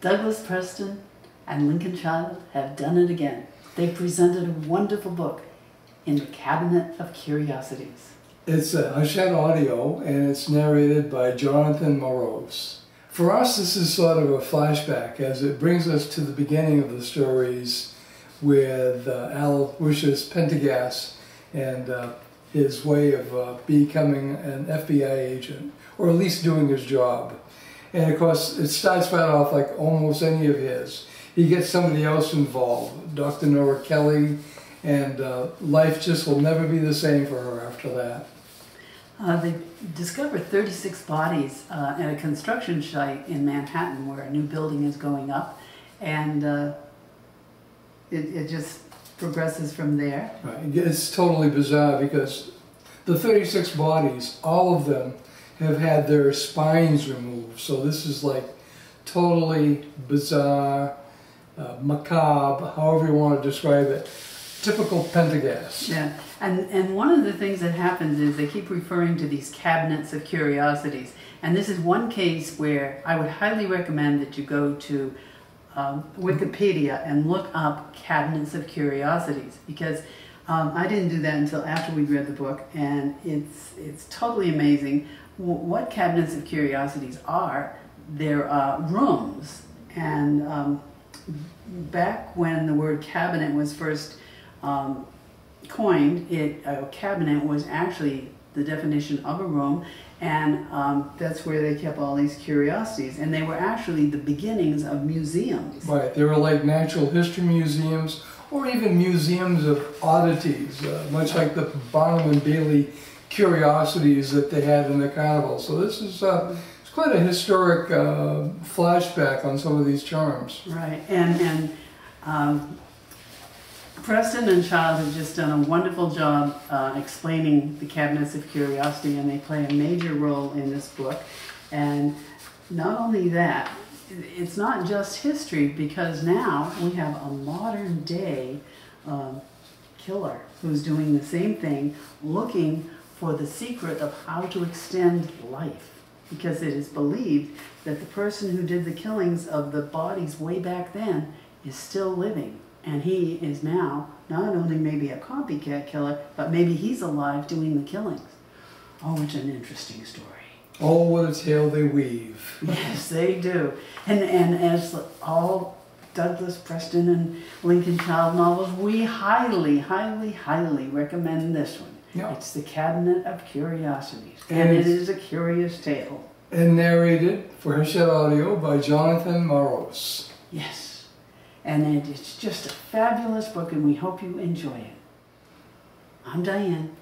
Douglas Preston and Lincoln Child have done it again. They presented a wonderful book in the Cabinet of Curiosities. It's a Hachette audio, and it's narrated by Jonathan Morose. For us, this is sort of a flashback, as it brings us to the beginning of the stories with Aloysius Pendergast and his way of becoming an FBI agent, or at least doing his job. And of course, it starts right off like almost any of his. He gets somebody else involved, Dr. Nora Kelly, and life just will never be the same for her after that. They discovered 36 bodies at a construction site in Manhattan where a new building is going up, and it just progresses from there. Right. It's totally bizarre because the 36 bodies, all of them have had their spines removed. So this is like totally bizarre, macabre, however you want to describe it. Typical Pendergast. Yeah, and one of the things that happens is they keep referring to these cabinets of curiosities. And this is one case where I would highly recommend that you go to Wikipedia and look up cabinets of curiosities, because I didn't do that until after we'd read the book, and it's totally amazing what cabinets of curiosities are. They're rooms, and back when the word cabinet was first coined, a cabinet was actually the definition of a room, and that's where they kept all these curiosities, and they were actually the beginnings of museums. Right, they were like natural history museums, or even museums of oddities, much like the Barnum and Bailey curiosities that they had in the carnival. So this is it's quite a historic flashback on some of these charms. Right, and Preston and Child have just done a wonderful job explaining the cabinets of curiosity, and they play a major role in this book. And not only that, it's not just history, because now we have a modern day killer who's doing the same thing, looking for the secret of how to extend life, because it is believed that the person who did the killings of the bodies way back then is still living. And he is now not only maybe a copycat killer, but maybe he's alive doing the killings. Oh, it's an interesting story. Oh, what a tale they weave. Yes, they do. And as all Douglas Preston and Lincoln Child novels, we highly, highly, highly recommend this one. Yeah. It's the Cabinet of Curiosities, and it is a curious tale. And narrated for Hachette Audio by Jonathan Morose. Yes. And it's just a fabulous book, and we hope you enjoy it. I'm Diane.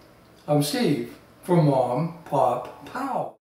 I'm Steve, for Mom, Pop, Pow.